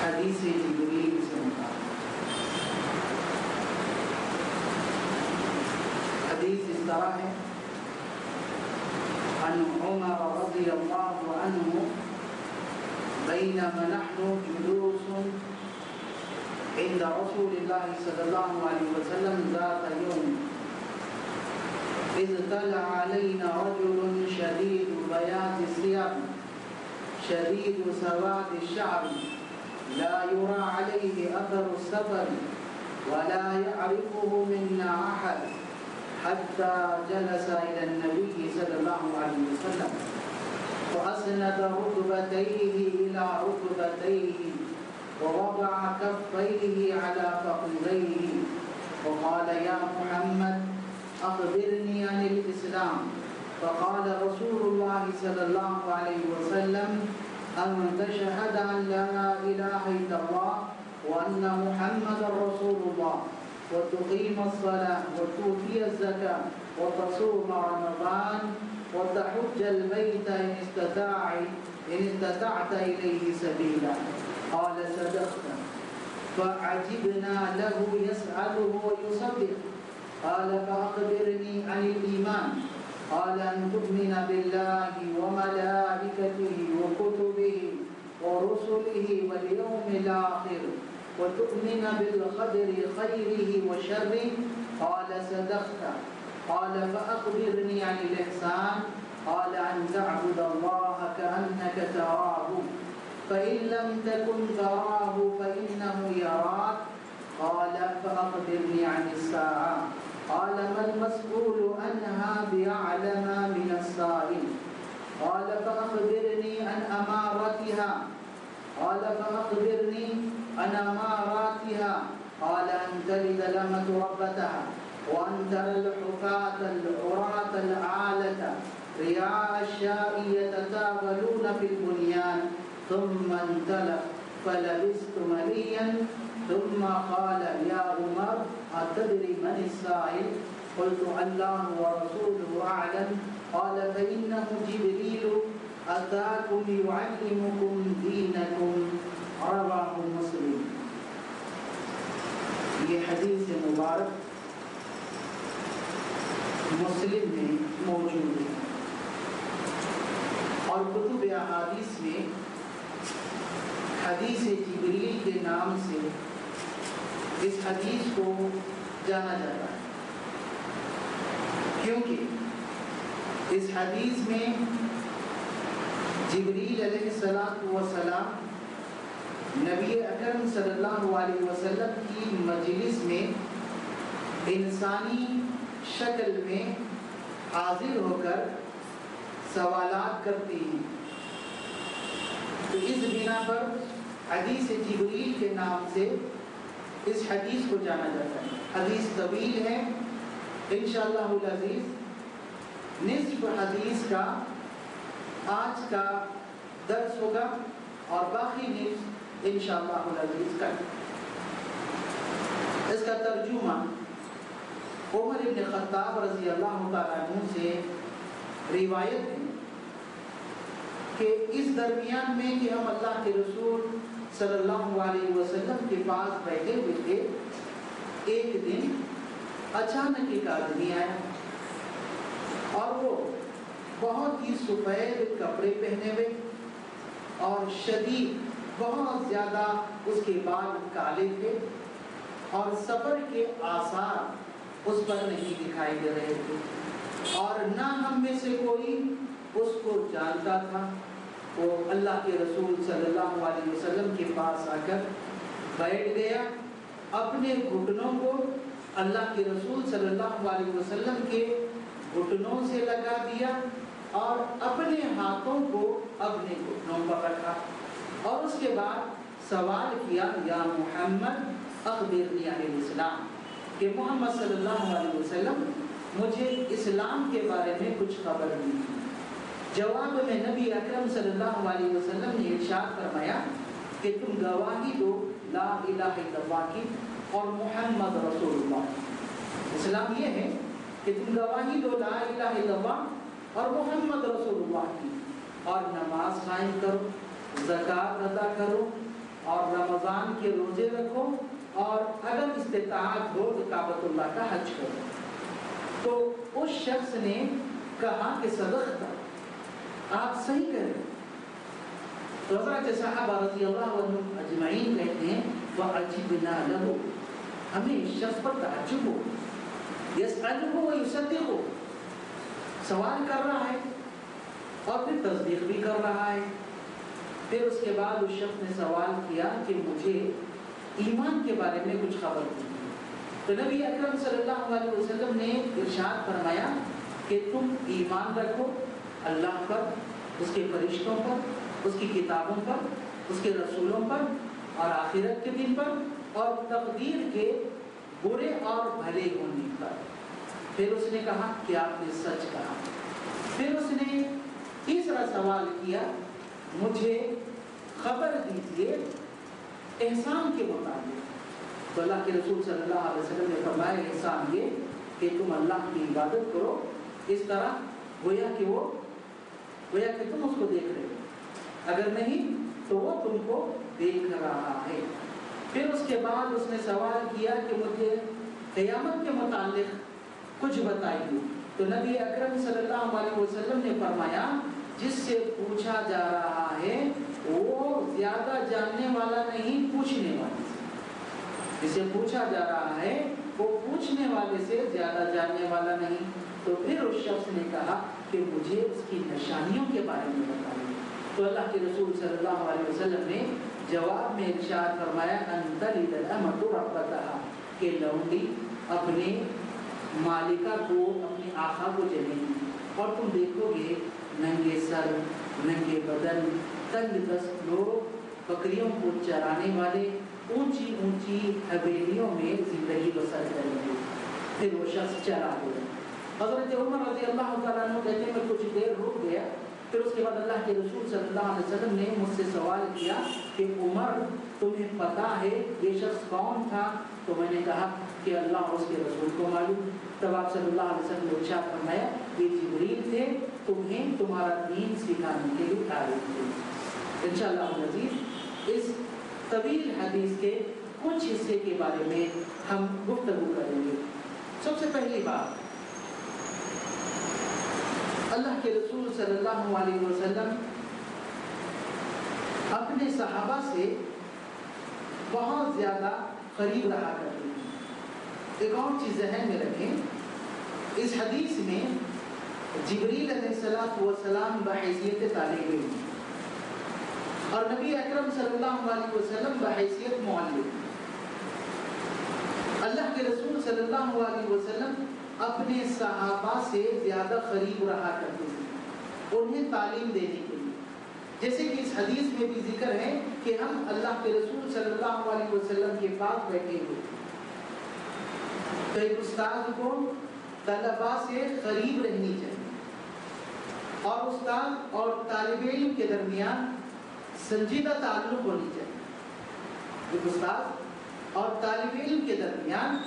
حدیث جبریل سے متعلق۔ حدیث اس طرح ہے، عن عمر رضی اللہ عنہ بینما نحن جلوس عند رسول اللہ صلی اللہ علیہ وسلم ذات یوم اذ طلع علینا رجل شدید بیاض الثياب شدید سواد الشعر لا يرى عليه اثر السفر ولا يعرفه منا احد حتى جلس الى النبي صلی اللہ علیہ وسلم فاسند ركبتيه الى ركبتيه ووضع كفيه على فخذيه وقال يا محمد أخبرني عن الإسلام فقال رسول الله صلى الله عليه وسلم أن تشهد أن لا إله إلا الله وأن محمد رسول الله وتقيم الصلاة وتؤتي الزكاة وتصوم رمضان وتحج البيت إن استطعت إليه سبيلا قال صدقت فعجبنا له يسأله ويصدق قال فأخبرني عن الإيمان قال أن تؤمن بالله وملائكته وكتبه ورسله واليوم الآخر وتؤمن بالقدر خيره وشره قال صدقت قال فأخبرني عن الإحسان قال أن تعبد الله كأنك تراه فإن لم تكن تراه فإنه يراك قال فأخبرني عن الساعة قال ما المسؤول عنها بأعلم من السائل قال فأخبرني عن أمارتها قال فأخبرني عن أماراتها قال أن تلد الأمة ربتها وأن ترى الحفاة العراة العالة رعاء الشاء يتطاولون في البنيان ثم انطلق فلبثت مليا ثم قال يا عمر أتدري من السائل قلت الله ورسوله أعلم قال فإنه جبريل أتاكم يعلمكم دينكم رواه مسلم۔ یہ حدیث مبارک مسلم میں موجود ہے اور کتب احادیث میں حدیث جبریل کے نام سے اس حدیث کو جانا جاتا ہے، کیونکہ اس حدیث میں جبریل علیہ السلام نبی اکرم صلی اللہ علیہ وسلم کی مجلس میں انسانی شکل میں حاضر ہو کر سوالات کرتے ہیں، تو اس بنا پر حدیث جبریل کے نام سے اس حدیث کو جانا جاتا ہے۔ حدیث طویل ہے، انشاءاللہ العزیز نصف حدیث کا آج کا درس ہوگا اور باقی نصف انشاءاللہ العزیز کل۔ اس کا ترجمہ عمر بن خطاب رضی اللہ تعالیٰ عنہ سے روایت ہے کہ اس درمیان میں کہ ہم اللہ کے رسول صلی اللہ علیہ وسلم کے پاس بیٹھے ہوئے تھے، ایک دن اچانک ایک آدمی آیا اور وہ بہت ہی سفید کپڑے پہنے ہوئے اور شدید بہت زیادہ اس کے بال کالے تھے اور سفر کے آثار اس پر نہیں دکھائی دے رہے تھے، اور نہ ہم میں سے کوئی اس کو جانتا تھا۔ وہ اللہ کے رسول صلی اللہ علیہ وسلم کے پاس آ کر بیٹھ گیا، اپنے گھٹنوں کو اللہ کے رسول صلی اللہ علیہ وسلم کے گھٹنوں سے لگا دیا اور اپنے ہاتھوں کو اپنے گھٹنوں پر رکھا، اور اس کے بعد سوال کیا یا محمد اخبرنی عن الاسلام، کہ محمد صلی اللہ علیہ وسلم مجھے اسلام کے بارے میں کچھ خبر نہیں۔ جواب میں نبی اکرم صلی اللہ علیہ وسلم نے ارشاد فرمایا کہ تم گواہی دو لا الہ الا اللہ کی اور محمد رسول اللہ۔ اسلام یہ ہے کہ تم گواہی دو لا الہ الا اللہ اور محمد رسول اللہ کی، اور نماز قائم کرو، زکوٰۃ ادا کرو اور رمضان رمضان کے روزے رکھو اور اگر استطاعت ہو تو کعبۃ اللہ کا حج کرو۔ تو اس شخص نے کہا کہ صدقت، آپ صحیح کہہ رہے ہیں۔ تو حضرت صحابہ رضی اللہ عنہم اجمعین کہتے ہیں فعجبنا له، ہمیں اس شخص پر تعجب ہو، یسألہ و یصدقہ، سوال کر رہا ہے اور پھر تصدیق بھی کر رہا ہے۔ پھر اس کے بعد اس شخص نے سوال کیا کہ مجھے ایمان کے بارے میں کچھ خبر دی۔ تو نبی اکرم صلی اللہ علیہ وسلم نے ارشاد فرمایا کہ تم ایمان رکھو اللہ پر، اس کے فرشتوں پر، اس کی کتابوں پر، اس کے رسولوں پر اور آخرت کے دن پر اور تقدیر کے برے اور بھلے ہونے پر۔ پھر اس نے کہا کہ آپ نے سچ کہا۔ پھر اس نے تیسرا سوال کیا مجھے خبر دیجیے احسان کے مطابق۔ تو اللہ کے رسول صلی اللہ علیہ وسلم نے فرمایا احسان یہ کہ تم اللہ کی عبادت کرو اس طرح گویا کہ تم اس کو دیکھ رہے ہو، اگر نہیں تو وہ تم کو دیکھ رہا ہے۔ پھر اس کے بعد اس نے سوال کیا کہ مجھے قیامت کے متعلق کچھ بتائیے۔ تو نبی اکرم صلی اللہ علیہ وسلم نے فرمایا جس سے پوچھا جا رہا ہے وہ زیادہ جاننے والا نہیں، پوچھنے والے سے۔ جسے پوچھا جا رہا ہے وہ پوچھنے والے سے زیادہ جاننے والا نہیں۔ تو پھر اس شخص نے کہا کہ مجھے اس کی نشانیوں کے بارے میں بتائیے۔ تو اللہ کے رسول صلی اللہ علیہ وسلم نے جواب میں ارشاد فرمایا ان تلد الامۃ ربتہا، کہ لونڈی اپنے مالکہ کو، اپنے آقا کو جنے گی، اور تم دیکھو گے ننگے سر، ننگے بدن، تنگ دست لوگ بکریوں کو چرانے والے اونچی اونچی حویلیوں میں زندگی بسر کریں گے۔ پھر وہ شخص چلا گیا۔ حضرت عمر رضی اللہ تعالیٰ عنہ کہتے ہیں میں کچھ دیر رک گیا، پھر اس کے بعد اللہ کے رسول صلی اللہ علیہ وسلم نے مجھ سے سوال کیا کہ عمر تمہیں پتہ ہے یہ شخص کون تھا؟ تو میں نے کہا کہ اللہ اور اس کے رسول کو معلوم۔ تب آپ صلی اللہ علیہ وسلم نے ارشاد فرمایا یہ جبریل تھے، تمہیں تمہارا دین سکھانے کے لیے آئے تھے۔ انشاءاللہ العزیز اس طویل حدیث کے کچھ حصے کے بارے میں ہم گفتگو کریں گے۔ سب سے پہلی بات، اللہ کے رسول صلی اللہ علیہ وسلم اپنے صحابہ سے بہت زیادہ قریب رہا کرتے ہیں۔ ایک اور چیز ذہن میں رکھیں، اس حدیث میں جبریل علیہ السلام بحیثیت طالب علم اور نبی اکرم صلی اللہ علیہ وسلم بحیثیت معلم۔ اللہ کے رسول صلی اللہ علیہ وسلم اپنے صحابہ سے زیادہ قریب رہا کرتے تھے انہیں تعلیم دینے کے لیے، جیسے کہ اس حدیث میں بھی ذکر ہے کہ ہم اللہ کے رسول صلی اللہ علیہ وسلم کے پاس بیٹھے ہوئے، تو ایک استاد کو طلباء سے قریب رہنی چاہیے اور استاد اور طالب علم کے درمیان سنجیدہ تعلق ہونی چاہیے۔ ایک استاد اور طالب علم کے درمیان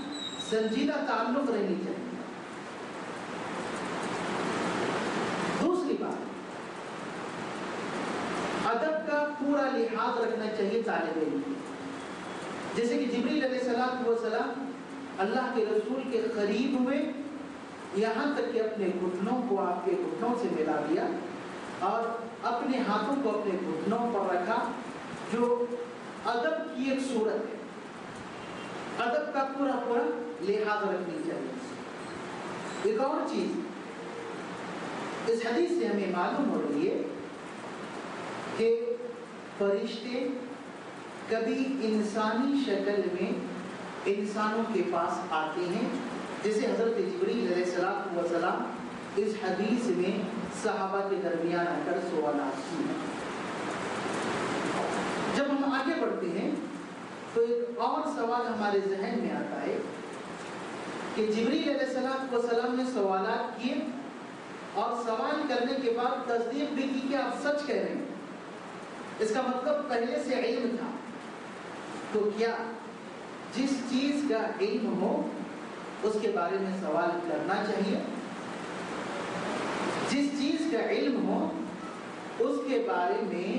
سنجیدہ تعلق رہنی چاہیے۔ دوسری بات، ادب کا پورا لحاظ رکھنا چاہیے طالب علم کو، جیسے کہ جبریل علیہ السلام اللہ کے رسول کے قریب ہوئے، یہاں تک کہ اپنے گھٹنوں کو آپ کے گھٹنوں سے ملا دیا اور اپنے ہاتھوں کو اپنے گھٹنوں پر رکھا، جو ادب کی ایک صورت ہے۔ ادب کا پورا لحاظ رکھنی چاہیے۔ ایک اور چیز اس حدیث سے ہمیں معلوم ہو رہی ہے کہ فرشتے کبھی انسانی شکل میں انسانوں کے پاس آتے ہیں، جیسے حضرت جبریل علیہ السلام اس حدیث میں صحابہ کے درمیان آ کر سوالات کیے۔ جب ہم آگے بڑھتے ہیں تو ایک اور سوال ہمارے ذہن میں آتا ہے کہ جبریل علیہ السلام نے سوالات کیے اور سوال کرنے کے بعد تصدیق بھی کی کہ آپ سچ کہہ رہے ہیں، اس کا مطلب پہلے سے علم تھا۔ تو کیا جس چیز کا علم ہو اس کے بارے میں سوال کرنا چاہیے؟ جس چیز کا علم ہو اس کے بارے میں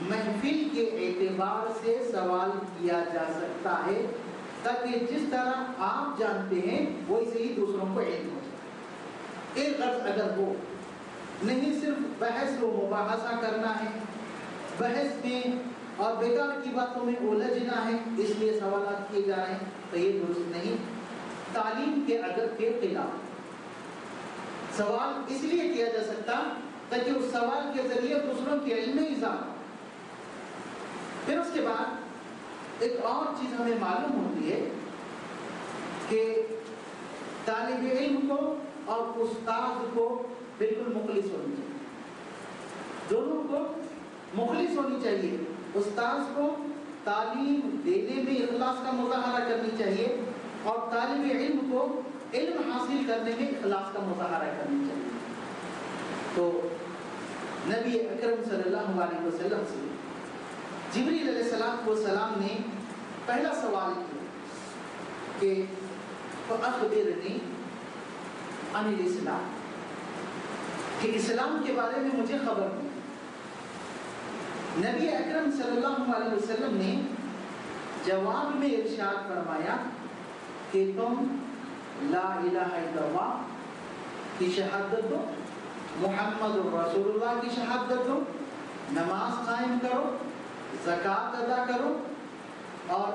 محفل کے اعتبار سے سوال کیا جا سکتا ہے، تاکہ جس طرح آپ جانتے ہیں ویسے ہی دوسروں کو علم ہو جائے۔ ایک غرض اگر ہو، نہیں صرف بحث و مباحثہ کرنا ہے، بحث میں اور بیکار کی باتوں میں الجھنا ہے اس لیے سوالات کیے جا رہے ہیں، تو یہ درست نہیں۔ تعلیم کے ادب کے خلاف سوال اس لیے کیا جا سکتا تاکہ اس سوال کے ذریعے دوسروں کے علم میں اضافہ۔ پھر اس کے بعد ایک اور چیز ہمیں معلوم ہوتی ہے کہ طالب علم کو اور استاد کو بالکل مخلص ہونی چاہیے، دونوں کو مخلص ہونی چاہیے۔ استاد کو تعلیم دینے میں اخلاص کا مظاہرہ کرنی چاہیے، اور طالب علم کو علم حاصل کرنے میں اخلاص کا مظاہرہ کرنی چاہیے۔ تو نبی اکرم صلی اللہ علیہ وسلم سے جبریل علیہ السلام نے پہلا سوال کیا کہ فَأَخْبِرْنِي عَنِ الْإِسْلَامِ، کہ اسلام کے بارے میں مجھے خبر دی۔ نبی اکرم صلی اللہ علیہ وسلم نے جواب میں ارشاد فرمایا کہ تم لا الہ الا اللہ کی شہادت دو، محمد رسول اللہ کی شہادت دو، نماز قائم کرو، زکوٰۃ ادا کرو، اور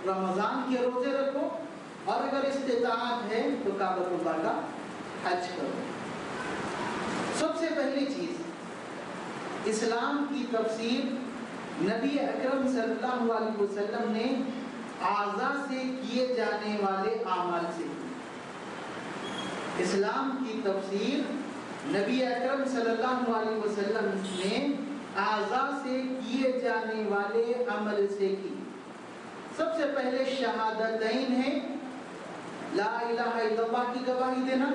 رمضان کے روزے رکھو، اور اگر استطاعت ہے تو کعبۃ اللہ کا حج کرو۔ سب سے پہلی چیز اسلام کی تفسیر نبی اکرم صلی اللہ علیہ وسلم نے اعضاء سے کیے جانے والے اعمال سے۔ اسلام کی تفسیر نبی اکرم صلی اللہ علیہ وسلم نے اعضاء سے کیے جانے والے عمل سے کی۔ سب سے پہلے شہادتین ہیں، لا الہ الا اللہ کی گواہی دینا،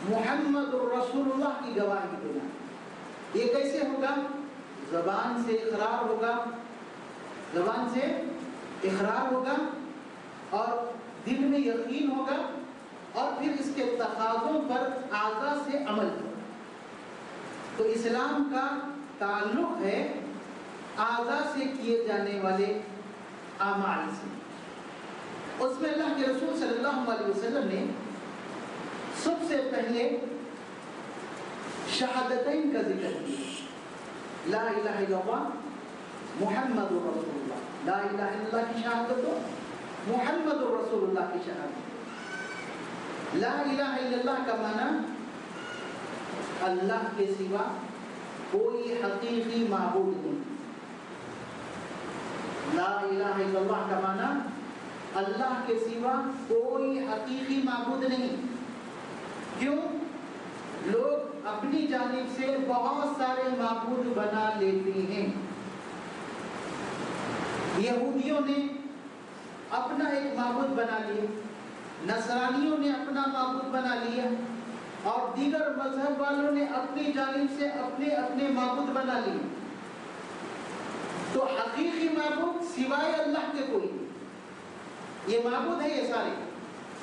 محمد رسول اللہ کی گواہی دینا۔ یہ کیسے ہوگا؟ زبان سے اقرار ہوگا، زبان سے اقرار ہوگا، اور دل میں یقین ہوگا، اور پھر اس کے تقاضوں پر اعضاء سے عمل ہوگا۔ تو اسلام کا تعلق ہے اعضاء سے کیے جانے والے اعمال سے۔ اس میں اللہ کے رسول صلی اللہ علیہ وسلم نے سب سے پہلے شہادتین کا ذکر کیا، لا الہ الا اللہ محمد رسول اللہ، لا الہ الا اللہ کی شہادت دو، محمد رسول اللہ کی شہادت دو۔ لا الہ الا اللہ کا معنی اللہ کے سوا کوئی حقیقی معبود نہیں۔ لا الہ الا اللہ کا معنی اللہ کے سوا کوئی حقیقی معبود نہیں۔ کیوں؟ لوگ اپنی جانب سے بہت سارے معبود بنا لیتے ہیں۔ یہودیوں نے اپنا ایک معبود بنا لیا، نصرانیوں نے اپنا معبود بنا لیا، اور دیگر مذہب والوں نے اپنی جانب سے اپنے اپنے معبود بنا لیے۔ تو حقیقی معبود سوائے اللہ کے کوئی نہیں۔ یہ معبود ہے یہ سارے،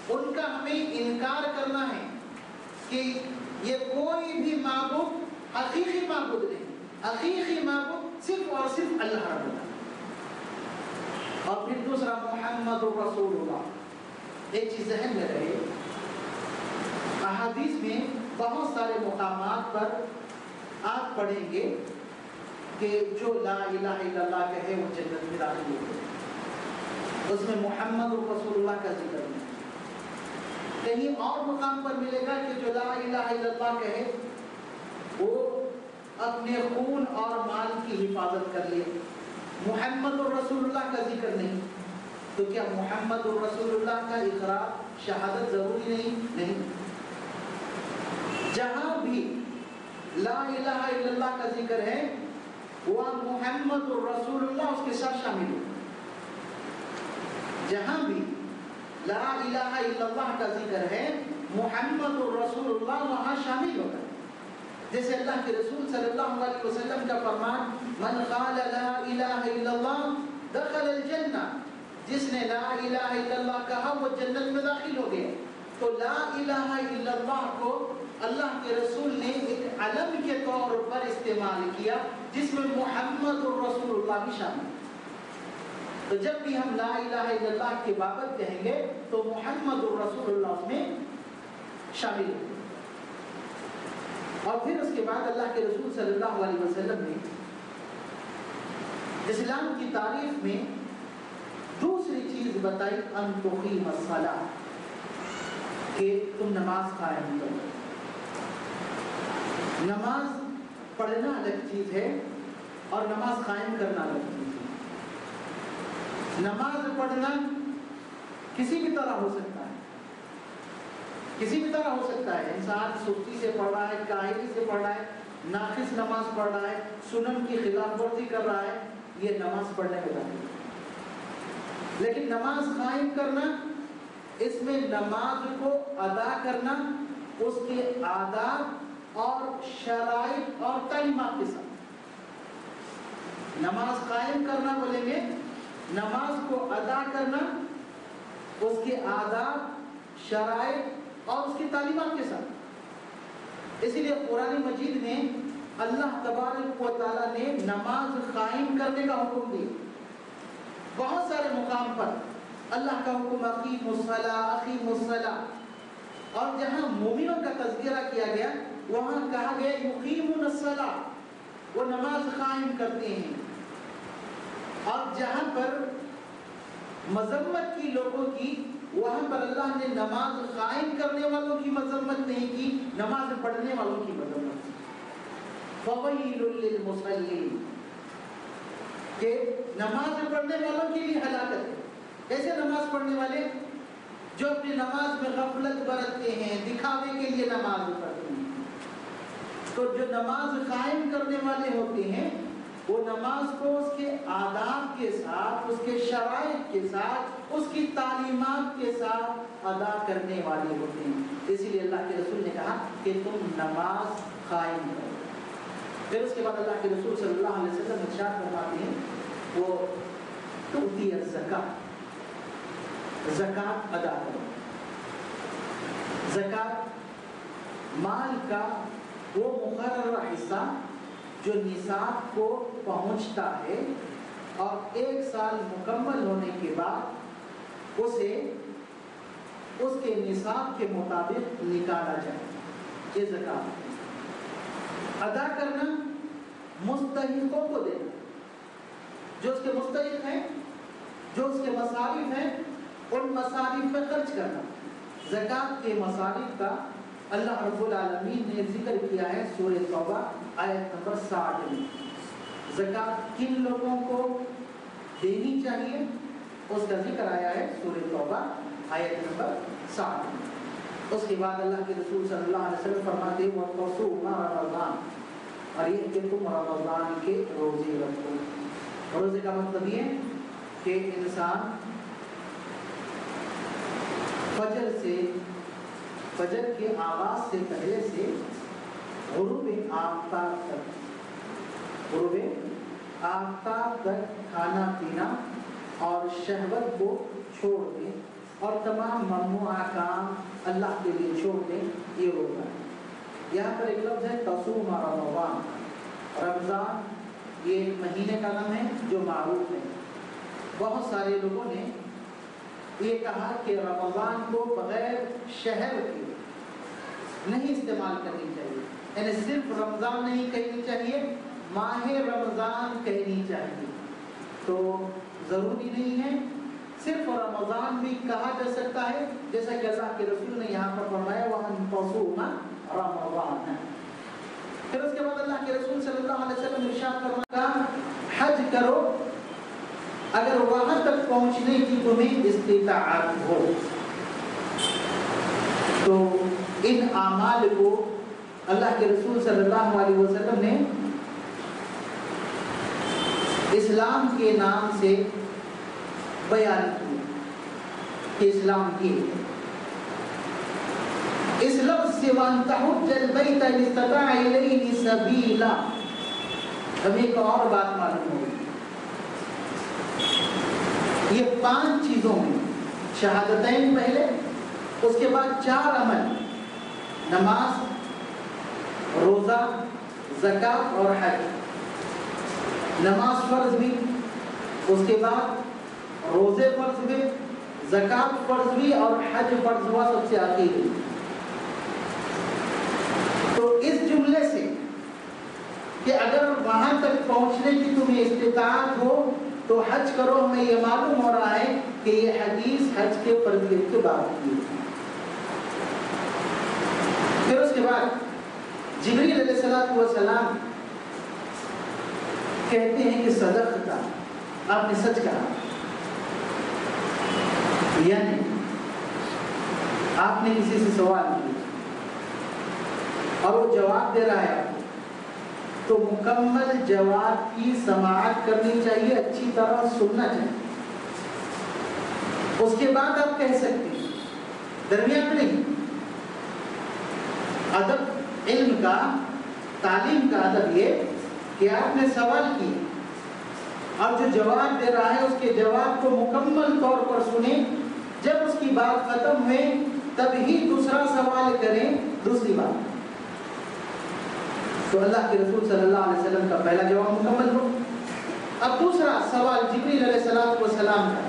ان کا ہمیں انکار کرنا ہے کہ یہ کوئی بھی معبود حقیقی معبود نہیں۔ حقیقی معبود صرف اور صرف اللہ رب العالمین۔ اور پھر دوسرا محمد رسول اللہ۔ ایک چیز ذہن میں رہے، احادیث میں بہت سارے مقامات پر آپ پڑھیں گے کہ جو لا الہ الا اللہ کہے وہ جنت میں داخل ہوگا۔ اس میں محمد رسول اللہ کا ذکر نہیں۔ کہیں اور مقام پر ملے گا کہ جو لا الہ الا اللہ کہے وہ اپنے خون اور مال کی حفاظت کر لے۔ محمد رسول اللہ کا ذکر نہیں۔ تو کیا محمد رسول اللہ کا اقرار شہادت ضروری نہیں؟ نہیں۔ جہاں بھی لا الہ الا اللہ کا ذکر ہے وہ محمد رسول اللہ اس کے ساتھ شامل ہو۔ جہاں بھی لا الہ الا اللہ کا ذکر ہے محمد رسول اللہ وہاں شامل ہوگا۔ جیسے اللہ کے رسول صلی اللہ علیہ وسلم کا فرمان، من قال لا الہ الا اللہ دخل الجنہ، جس نے لا الہ الا اللہ کہا وہ جنت میں داخل ہو گیا۔ تو لا الہ الا اللہ کو اللہ کے رسول نے ایک علم کے طور پر استعمال کیا جس میں محمد الرسول اللہ بھی شامل ہے۔ تو جب بھی ہم لا الہ الا اللہ کی بابت کہیں گے تو محمد الرسول اللہ اس میں شامل ہے۔ اور پھر اس کے بعد اللہ کے رسول صلی اللہ علیہ وسلم نے اسلام کی تعریف میں دوسری چیز بتائی، ان تقیم الصلاۃ، کہ تم نماز قائم کرو۔ نماز پڑھنا الگ چیز ہے اور نماز قائم کرنا الگ چیز ہے۔ نماز پڑھنا کسی بھی طرح ہو سکتا ہے، کسی بھی طرح ہو سکتا ہے۔ انسان سستی سے پڑھ رہا ہے، کاہلی سے پڑھ رہا ہے، ناقص نماز پڑھ رہا ہے، سنن کی خلاف ورزی کر رہا ہے، یہ نماز پڑھنے میں داخل ہے۔ لیکن نماز قائم کرنا، اس میں نماز کو ادا کرنا اس کے آداب اور شرائط اور تعلیمات کے ساتھ۔ نماز قائم کرنا بولیں گے، نماز کو ادا کرنا اس کے آداب، شرائط اور اس کی تعلیمات کے ساتھ۔ اسی لیے قرآن مجید میں اللہ تبارک و تعالیٰ نے نماز قائم کرنے کا حکم دیا۔ بہت سارے مقام پر اللہ کا حکم اقیموا الصلاۃ اقیموا الصلاۃ، اور جہاں مومنوں کا تذکرہ کیا گیا وہاں کہا گیا یقیمون الصلاۃ، وہ نماز قائم کرتے ہیں۔ اور جہاں پر مذمت کی لوگوں کی، وہاں پر اللہ نے نماز قائم کرنے والوں کی مذمت نہیں کی، نماز پڑھنے والوں کی مذمت کی۔ فویل للمصلین، کہ نماز پڑھنے والوں کے لیے ہلاکت ہے۔ ایسے نماز پڑھنے والے جو اپنی نماز میں غفلت برتتے ہیں، دکھاوے کے لیے نماز پڑھتے ہیں۔ تو جو نماز قائم کرنے والے ہوتے ہیں وہ نماز کو اس کے آداب کے ساتھ، اس کے شرائط کے ساتھ، اس کی تعلیمات کے ساتھ ادا کرنے والے ہوتے ہیں۔ اسی لیے اللہ کے رسول نے کہا کہ تم نماز قائم کرو۔ پھر اس کے بعد اللہ کے رسول صلی اللہ علیہ وسلم ارشاد فرماتے ہیں وہ تؤتی الزکاۃ، زکات ادا کرو۔ زکات مال کا وہ مقررہ حصہ جو نصاب کو پہنچتا ہے اور 1 سال مکمل ہونے کے بعد اسے اس کے نصاب کے مطابق نکالا جائے، یہ زکات۔ ادا کرنا، مستحقوں کو دینا، جو اس کے مستحق ہیں، جو اس کے مصارف ہیں، ان مصارف میں خرچ کرنا۔ زکات کے مصارف کا اللہ رب العالمین نے ذکر کیا ہے سورہ توبہ آیت نمبر 60 میں۔ زکات کن لوگوں کو دینی چاہیے اس کا ذکر آیا ہے سورہ توبہ آیت نمبر 60 میں۔ اس کے بعد اللہ کے رسول صلی اللہ علیہ وسلم فرماتے ہیں وَتصُومَ رمضان، اور یہ کہ تم رمضان کے روزے رکھو۔ روزے کا مطلب یہ کہ انسان فجر کے آغاز سے پہلے سے غروب آفتاب تک کھانا پینا اور شہوت کو چھوڑ دیں اور تمام ممنوعہ کام اللہ کے لیے چھوڑ دیں، یہ روزہ ہے۔ یہاں پر ایک لفظ ہے تصوم رمضان۔ رمضان یہ ایک مہینے کا نام ہے جو معروف ہے۔ بہت سارے لوگوں نے یہ کہا کہ رمضان کو بغیر شہر کے نہیں استعمال کرنی چاہیے، یعنی صرف رمضان نہیں کہنی چاہیے، ماہ رمضان کہنی چاہیے۔ تو ضروری نہیں ہے، صرف رمضان بھی کہا جا سکتا ہے، جیسا کہ اللہ کے رسول نے یہاں پر فرمایا وَأَن تَصُومَ رَمَضَانَ۔ پھر اس کے بعد اللہ کے رسول صلی اللہ علیہ وسلم نے ارشاد فرمایا حج کرو اگر وہاں تک پہنچنے کی تمہیں استطاعت ہو۔ تو ان اعمال کو اللہ کے رسول صلی اللہ علیہ وسلم نے اسلام کے نام سے بیان کیا کہ اسلام کی اس لفظ سے وَأَن تَحُجَّ الْبَيْتَ إِنِ اسْتَطَاعَ إِلَيْهِ سَبِيلًا، ہمیں ایک اور بات معلوم ہوگی، یہ 5 چیزوں میں شہادتین پہلے، اس کے بعد 4 عمل، نماز، روزہ، زکات اور حج۔ نماز فرض بھی، اس کے بعد روزے فرض ہوئے، زکات فرض ہوئی اور حج فرض ہوا سب سے آخر۔ تو اس جملے سے کہ اگر وہاں تک پہنچنے کی تمہیں استطاعت ہو تو حج کرو، ہمیں یہ معلوم ہو رہا ہے کہ یہ حدیث حج کے فرضیت کے بعد کی ہے۔ پھر اس کے بعد جبریل علیہ السلام کہتے ہیں کہ صدقت، آپ نے سچ کہا، یعنی آپ نے کسی سے سوال کیا اور وہ جواب دے رہا ہے آپ کو، تو مکمل جواب کی سماعت کرنی چاہیے، اچھی طرح سننا چاہیے، اس کے بعد آپ کہہ سکتے ہیں، درمیان میں نہیں۔ ادب علم کا، تعلیم کا ادب یہ کہ آپ نے سوال کیا اور جو جواب دے رہا ہے اس کے جواب کو مکمل طور پر سنیں، جب اس کی بات ختم ہوئے تب ہی دوسرا سوال کریں، دوسری بات۔ تو اللہ کے رسول صلی اللہ علیہ وسلم کا پہلا جواب مکمل ہو۔ اب دوسرا سوال جبریل علیہ السلام کا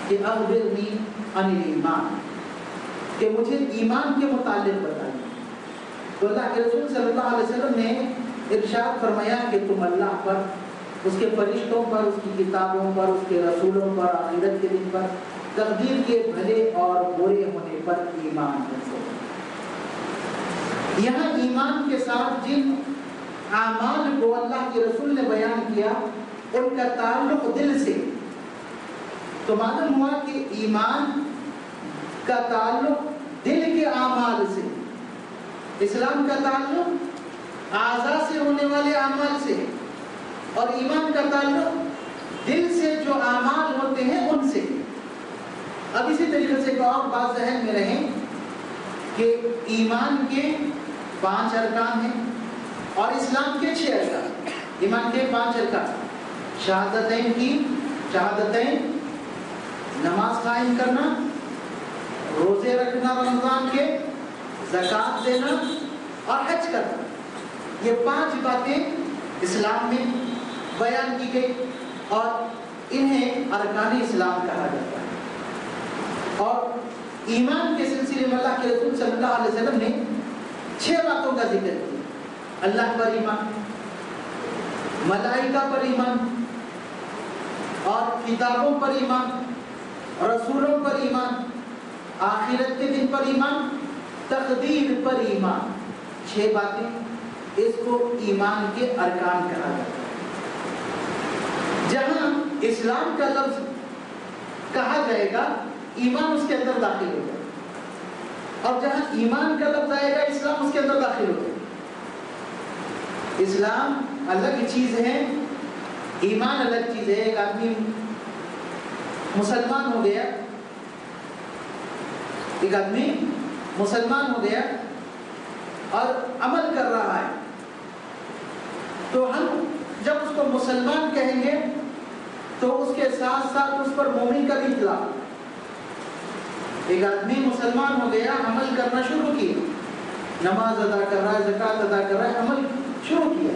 کہ اخبرنی عن الایمان، کہ مجھے ایمان کے متعلق بتائیے۔ تو اللہ کے رسول صلی اللہ علیہ وسلم نے ارشاد فرمایا کہ تم اللہ پر، اس کے فرشتوں پر، اس کی کتابوں پر، اس کے رسولوں پر، آخرت کے دن پر، تقدیر کے بھلے اور برے ہونے پر ایمان رکھو۔ یہاں ایمان کے ساتھ جن اعمال کو اللہ کے رسول نے بیان کیا ان کا تعلق دل سے، تو معلوم ہوا کہ ایمان کا تعلق دل کے اعمال سے، اسلام کا تعلق اعضاء سے ہونے والے اعمال سے، اور ایمان کا تعلق دل سے جو اعمال ہوتے ہیں ان سے۔ اب اسی طریقے سے ایک اور بات ذہن میں رہیں کہ ایمان کے 5 ارکان ہیں اور اسلام کے 6 ارکان۔ ایمان کے 5 ارکان، شہادتین، نماز قائم کرنا، روزے رکھنا رمضان کے، زکات دینا اور حج کرنا۔ یہ 5 باتیں اسلام میں بیان کی گئی اور انہیں ارکان اسلام کہا جاتا ہے۔ اور ایمان کے سلسلے میں اللہ کے رسول صلی اللہ علیہ وسلم نے 6 باتوں کا ذکر کیا۔ اللہ پر ایمان، ملائکہ پر ایمان، اور کتابوں پر ایمان، رسولوں پر ایمان، آخرت کے دن پر ایمان، تقدیر پر ایمان۔ 6 باتیں، اس کو ایمان کے ارکان کہا جاتا ہے۔ جہاں اسلام کا لفظ کہا جائے گا ایمان اس کے اندر داخل ہو جائے گا، اور جہاں ایمان کا لفظ آئے گا اسلام اس کے اندر داخل ہو جائے گا۔ اسلام الگ چیز ہے، ایمان الگ چیز ہے۔ ایک آدمی مسلمان ہو گیا، ایک آدمی مسلمان ہو گیا اور عمل کر رہا ہے، تو ہم جب اس کو مسلمان کہیں گے تو اس کے ساتھ ساتھ اس پر مومن کا بھی اطلاق۔ ایک آدمی مسلمان ہو گیا، عمل کرنا شروع کیا، نماز ادا کر رہا ہے، زکات ادا کر رہا ہے، عمل شروع کیا،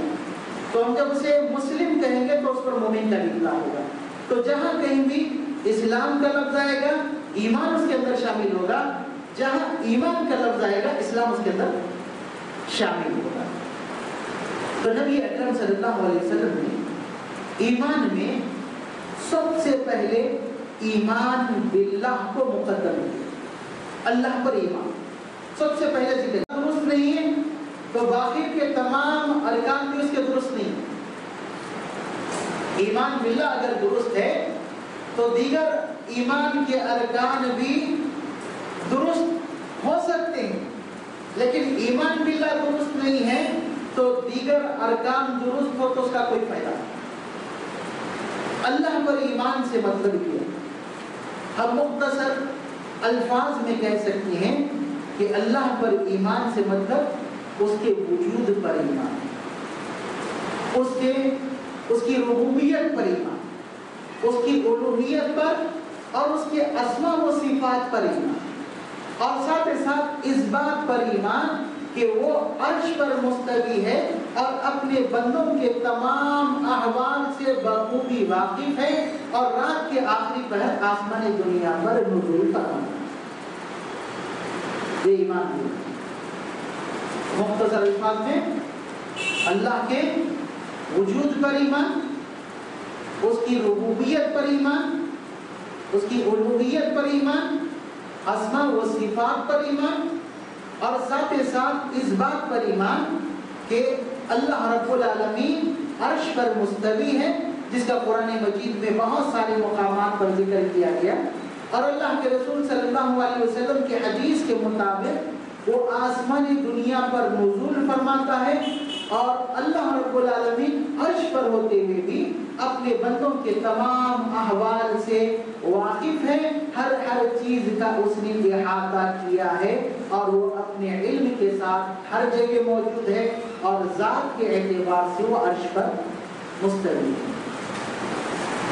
تو ہم جب اسے مسلم کہیں گے تو اس پر مومن کا بھی اطلاق ہوگا۔ تو جہاں کہیں بھی اسلام کا لفظ آئے گا ایمان اس کے اندر شامل ہوگا، جہاں ایمان کا لفظ آئے گا اسلام اس کے اندر شامل ہوگا۔ تو نبی اکرم صلی اللہ علیہ وسلم نے ایمان میں سب سے پہلے ایمان باللہ کو مقدم کیا۔ اللہ پر ایمان سب سے پہلے ذکر، درست نہیں ہے تو باقی کے تمام ارکان بھی اس کے درست نہیں ہیں۔ ایمان باللہ اگر درست ہے تو دیگر ایمان کے ارکان بھی درست ہو سکتے ہیں، لیکن ایمان باللہ درست نہیں ہے تو دیگر ارکان درست ہو تو اس کا کوئی فائدہ نہیں۔ اللہ پر ایمان سے مطلب کیا ہم مختصر الفاظ میں کہہ سکتے ہیں کہ اللہ پر ایمان سے مطلب اس کے وجود پر ایمان، اس کی ربوبیت پر ایمان، اس کی الوہیت پر اور اس کے اسماء و صفات پر ایمان، اور ساتھ ہی ساتھ اس بات پر ایمان کہ وہ عرش پر مستوی ہے اور اپنے بندوں کے تمام احوال سے بخوبی واقف ہے، اور رات کے آخری پہر آسمان دنیا پر نزول فرماتا ہے۔ یہ ایمان ہے۔ مختصر الفاظ میں اللہ کے وجود پر ایمان، اس کی ربوبیت پر ایمان، اس کی الوہیت پر ایمان، اسماء و صفات پر ایمان، اور ساتھ ساتھ اس بات پر ایمان کہ اللہ رب العالمین عرش پر مستوی ہے، جس کا قرآن مجید میں بہت سارے مقامات پر ذکر کیا گیا، اور اللہ کے رسول صلی اللہ علیہ وسلم کے حدیث کے مطابق وہ آسمان دنیا پر نزول فرماتا ہے، اور اللہ رب العالمین عرش پر ہوتے ہوئے بھی اپنے بندوں کے تمام احوال سے واقف ہے، ہر چیز کا اس نے احاطہ کیا ہے، اور وہ اپنے علم کے ساتھ ہر جگہ موجود ہے، اور ذات کے اعتبار سے وہ عرش پر مستوی ہے۔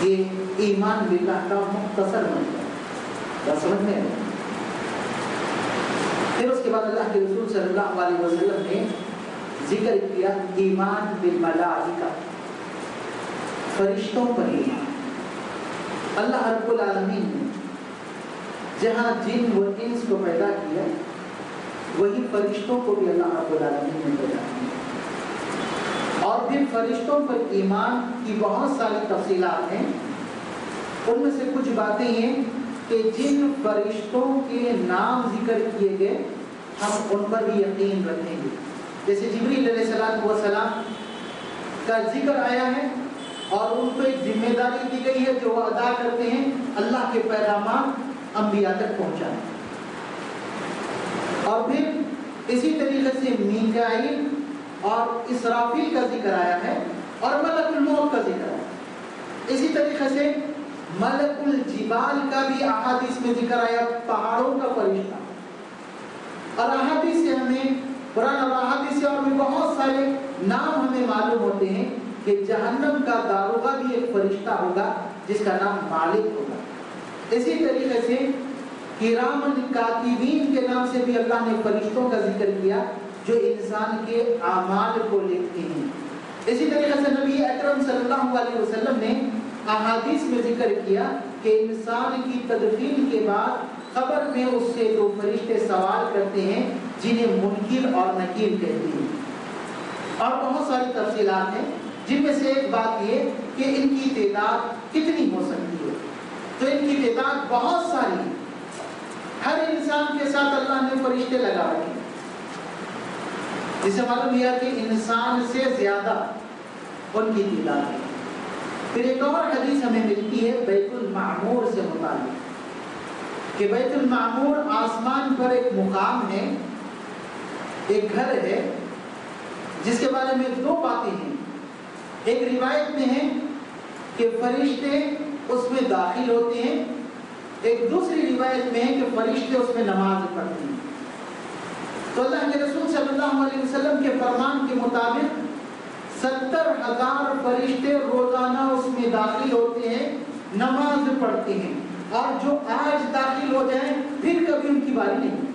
یہ ایمان باللہ کا مختصر مطلب سمجھ میں ہے۔ پھر اس کے بعد اللہ کے رسول صلی اللہ علیہ وسلم نے ذکر کیا ایمان بالملائکہ، فرشتوں پر ایمان۔ اللہ رب العالمین نے جہاں جن و انس کو پیدا کیا، وہی فرشتوں کو بھی اللہ رب العالمین نے پیدا کیا، اور پھر فرشتوں پر ایمان کی بہت ساری تفصیلات ہیں۔ ان میں سے کچھ باتیں ہیں کہ جن فرشتوں کے نام ذکر کیے گئے ہم ان پر بھی یقین رکھیں گے، جیسے جبریل علیہ السلام کا ذکر آیا ہے، اور ان کو ایک ذمہ داری دی گئی ہے جو وہ ادا کرتے ہیں، اللہ کے پیغامات انبیاء تک پہنچانے۔ اور پھر اسی طریقے سے میکائیل اور اسرافیل کا ذکر آیا ہے، اور ملک الموت کا ذکر آیا ہے۔ اسی طریقے سے ملک الجبال کا بھی احادیث میں ذکر آیا، پہاڑوں کا فرشتہ۔ اور احادیث سے ہمیں قرآن اور احادیث سے اور بھی بہت سارے نام ہمیں معلوم ہوتے ہیں کہ جہنم کا داروغہ بھی ایک فرشتہ ہوگا جس کا نام مالک ہوگا۔ اسی طریقے سے کرامن کاتبین کے نام سے بھی اللہ نے فرشتوں کا ذکر کیا جو انسان کے اعمال کو لکھتے ہیں۔ اسی طریقے سے نبی اکرم صلی اللہ علیہ وسلم نے احادیث میں ذکر کیا کہ انسان کی تدفین کے بعد قبر میں اس سے دو فرشتے سوال کرتے ہیں جنہیں منکر اور نکیر کہتے ہیں۔ اور بہت ساری تفصیلات ہیں، جن میں سے ایک بات یہ کہ ان کی تعداد کتنی ہو سکتی ہے، تو ان کی تعداد بہت ساری ہے۔ ہر انسان کے ساتھ اللہ نے فرشتے لگا رکھے، جسے معلوم یہ کہ انسان سے زیادہ ان کی تعداد ہے۔ پھر ایک اور حدیث ہمیں ملتی ہے بیت المعمور سے متعلق، کہ بیت المعمور آسمان پر ایک مقام ہے، ایک گھر ہے جس کے بارے میں دو باتیں ہیں۔ ایک روایت میں ہے کہ فرشتے اس میں داخل ہوتے ہیں، ایک دوسری روایت میں ہے کہ فرشتے اس میں نماز پڑھتے ہیں۔ تو اللہ کے رسول صلی اللہ علیہ وسلم کے فرمان کے مطابق 70,000 فرشتے روزانہ اس میں داخل ہوتے ہیں، نماز پڑھتے ہیں، اور جو آج داخل ہو جائیں پھر کبھی ان کی باری نہیں۔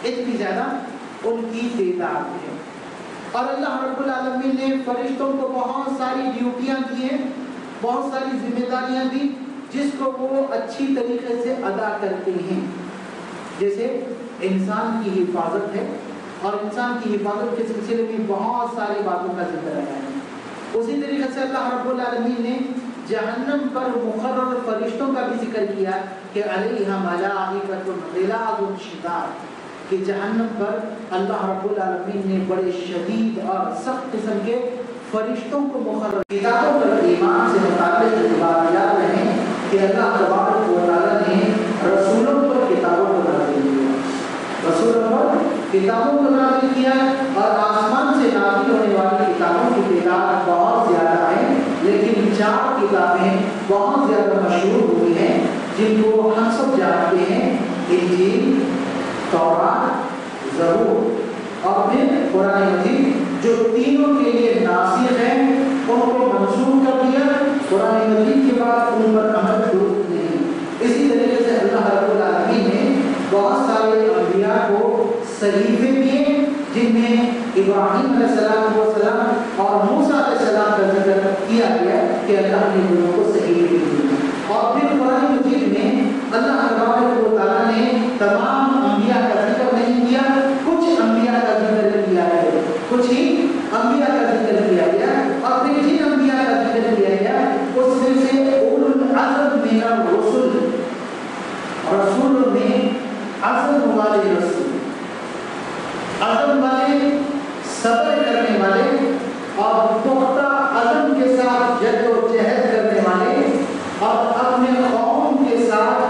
اتنی زیادہ ان کی تعداد ہے۔ اور اللہ رب العالمین نے فرشتوں کو بہت ساری ڈیوٹیاں دی ہیں، بہت ساری ذمہ داریاں دی جس کو وہ اچھی طریقے سے ادا کرتے ہیں، جیسے انسان کی حفاظت ہے، اور انسان کی حفاظت کے سلسلے میں بہت ساری باتوں کا ذکر آیا ہے۔ اسی طریقے سے اللہ رب العالمین نے جہنم پر مقرر فرشتوں کا بھی ذکر کیا کہ علیہا ملائکۃ غلاظ شداد، کہ جہنم پر اللہ رب العالمین نے بڑے شدید اور سخت قسم کے فرشتوں کو مقرر۔ کتابوں پر ایمان سے متعلق بات یاد رہیں کہ اللہ تبارک و تعالیٰ نے رسولوں پر کتابوں کو نازل کیا، رسولوں پر کتابوں کو نازل کیا، اور آسمان سے نازل ہونے والی کتابوں کی تعداد بہت زیادہ ہے، لیکن 4 کتابیں بہت زیادہ مشہور ہوئی ہیں جن کو ہم سب جانتے ہیں، انجیل، تورات، زبور، اور پھر قرآن مجید، جو تینوں کے لیے ناسخ ہیں، ان کو منسوخ کر دیا۔ قرآن مجید کے بعد ان پر عمل درست نہیں۔ اسی طریقے سے اللہ رب العالمین نے بہت سارے انبیاء کو صحیفے بھی ہیں جن میں ابراہیم علیہ السلام اور موسیٰ علیہ السلام کا ذکر کیا گیا کہ اللہ نے دونوں کو صحیفے دیے. اور پھر قرآن مجید میں اللہ تبارک و تعالیٰ نے تمام انبیاء کا ذکر نہیں کیا, کچھ انبیاء کا ذکر کیا ہے, کچھ ہی انبیاء کا ذکر کیا گیا. اور پھر جن انبیاء کا ذکر کیا گیا اس میں سے اولو العزم من الرسل, رسول میں عزم والے رسول, عزم والے, صبر کرنے والے اور پختہ عزم کے ساتھ جد و جہد کرنے والے اور اپنے قوم کے ساتھ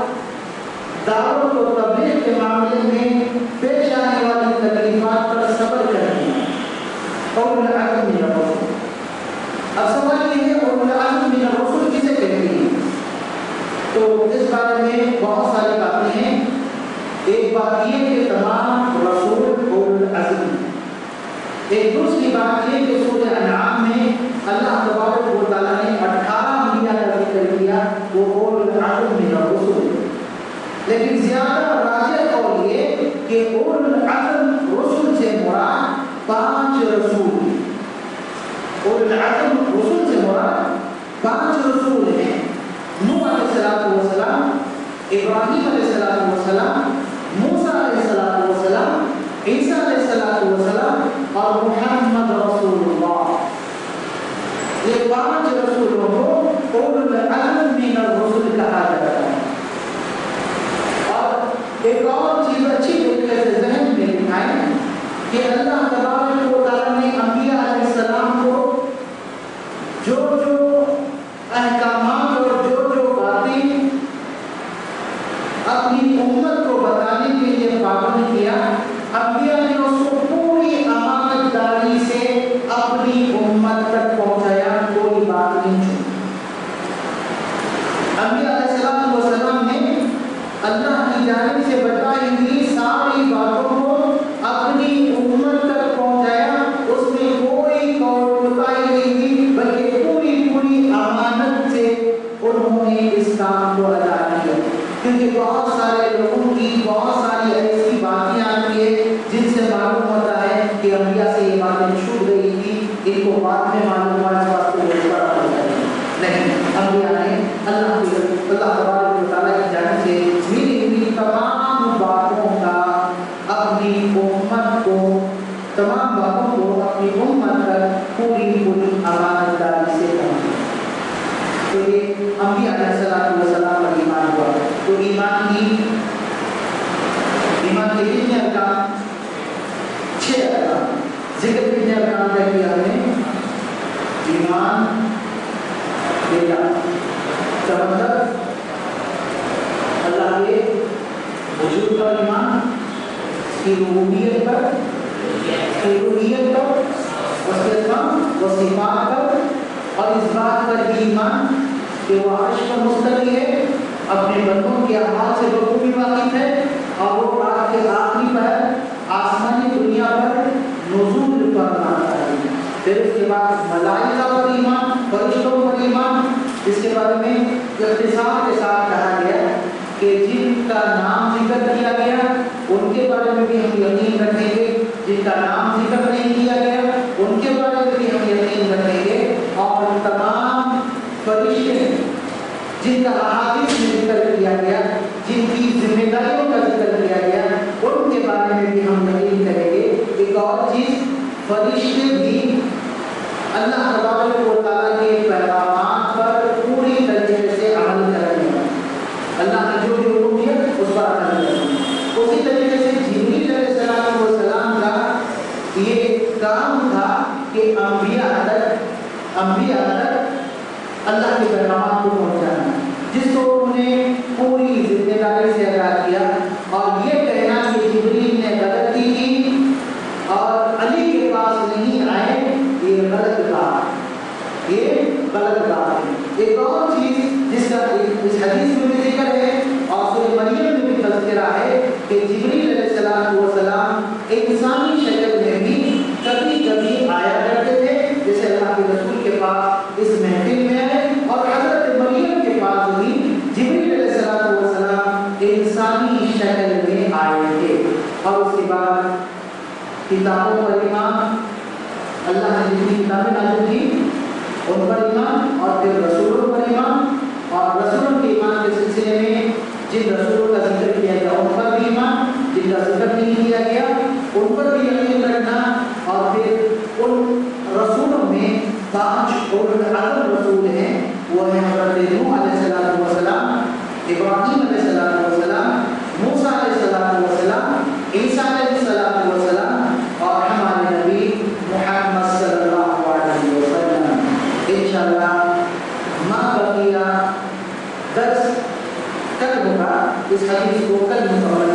دعوت و تبلیغ کے معاملے میں پیش آنے والی تکلیفات پر صبر کرنے والے, اولو العزم من الرسل. اب سوال یہ ہے اولو العزم من الرسل کسے کہتے ہیں؟ تو اس بارے میں بہت ساری باتیں ہیں. ایک بات یہ کہ تمام رسول اولو العزم. ایک دوسری بات یہ کہ سورہ انعام میں اللہ تبارک و تعالیٰ نے 18 انبیاء کا ذکر کیا, وہ اولو العزم من الرسل. لیکن زیادہ راجح قول یہ کہ اولو العزم رسل سے مراد 5 رسول, اولو العزم رسل سے مراد 5 رسول ہیں. نوح علیہ السلام, ابراہیم علیہ السلام, موسیٰ علیہ السلام, عیسیٰ علیہ السلام اور محمد رسول اللہ. یہ 5 رسولوں کو اولو العزم من الرسل کہا جاتا ہے. اور ایک اور چیز اچھی طریقے سے ذہن میں بٹھائیں کہ اللہ تبارک و تعالیٰ نے انبیاء علیہ السلام کو جو جو احکامات اور جو باتیں اپنی امت کو بتانے کے لیے پابند کیا, انبیاء نے اس کو پوری امانت داری سے اپنی امت تک پہنچایا, کوئی بات نہیں چھوڑی. انبیاء علیہ السلام نے اللہ کی جانب سے بتائی ہوئی ساری باتوں کو اپنی امت تک پہنچایا. اس میں کوئی کوتاہی نہیں تھی, بلکہ پوری امانت سے انہوں نے اس کام کو ادا کیا. کیونکہ بہت سارے لوگوں کی بہت ساری ایسی باتیں آتی ہیں جن سے معلوم ہوتا ہے کہ انبیاء سے یہ باتیں چھوٹ گئی تھی, ان کو بعد میں معلوم ہوا, اس واسطے وہ بڑا ہو جائے. نہیں, انبیاء نے اللہ تبارک و تعالیٰ کی جانب سے ملی ہوئی تمام باتوں کا اپنی امت کو, تمام باتوں کو اپنی امت تک پوری امانت داری سے پہنچایا. تو یہ انبیاء علیہ السلام پر ایمان ہوا. تو ایمان کے کتنے ارکان؟ 6 ارکان. ذکر کتنے ارکان کا کیا ہم نے؟ ایمان کا مطلب اللہ کے وجود پر ایمان, اس کی ربوبیت پر, الوہیت پر, اس کے اسماء و صفات پر, اور اس بات پر ایمان کہ وہ عرش پر مستوی ہے, اپنے بندوں کے اعمال سے بخوبی واقف ہے, اور وہ رات کے آخری پہر آسمانی دنیا پر نزول فرماتا ہے. پھر اس کے بعد ملائکہ پر ایمان, فرشتوں پر ایمان, جس کے بارے میں اختصار کے ساتھ کہا گیا کہ جن کا نام ذکر کیا گیا ان کے بارے میں بھی ہم یقین رکھیں گے, جن کا نام ذکر نہیں کیا گیا ان کے بارے میں بھی ہم یقین رکھیں گے. اور تمام فرشتے جن کا احادیث میں ذکر کیا گیا, جن کی ذمہ داریوں کا ذکر کیا گیا, ان کے بارے میں بھی ہم یقین کریں گے. ایک اور چیز, فرشتے بھی اللہ تبارک و تعالیٰ کے پیغامات پر پوری طریقے سے عمل کرنے والے, اللہ نے جو بھی حکم دیا اس پر عمل کرنا. اسی طریقے سے جبریل علیہ السلام کا یہ کام تھا کہ انبیاء تک اللہ کے پیغامات کو پہنچانا, جس کو انہوں نے پوری ذمہ داری سے ادا کیا. اور یہ کہنا کہ جبریل نے غلطی کی اور علی کے پاس نہیں آئے, یہ غلط بات ہے. ایک اور چیز جس کا اس حدیث میں بھی ذکر ہے اور سورہ مریم میں بھی تذکرہ ہے کہ جبریل علیہ السلام انسانی شکل میں بھی کبھی آیا کرتے تھے, جیسے اللہ کے رسول کے پاس اس محفل میں آئے, اور حضرت مریم کے پاس بھی جبریل علیہ السلام کتابوں پر ایمان، اللہ نے جتنی کتابیں نازل کی ان پر ایمان، اور پھر رسولوں پر ایمان، اور رسولوں کے ایمان کے سلسلے میں جن رسولوں کا ذکر کیا گیا ان پر بھی ایمان، جن کا ذکر نہیں کیا گیا ان پر بھی یقین رکھنا، اور پھر ان رسولوں میں 5 اولوالعزم رسول ہیں، وہ ہیں حضرت نوح علیہ السلام، ابراہیم علیہ السلام، موسیٰ علیہ السلام، عیسیٰ علیہ السلام، اور ہمارے نبی محمد صلی اللہ علیہ وسلم۔ انشاءاللہ ما بقیہ درس کل ہوگا، اس حدیث کو کل مکمل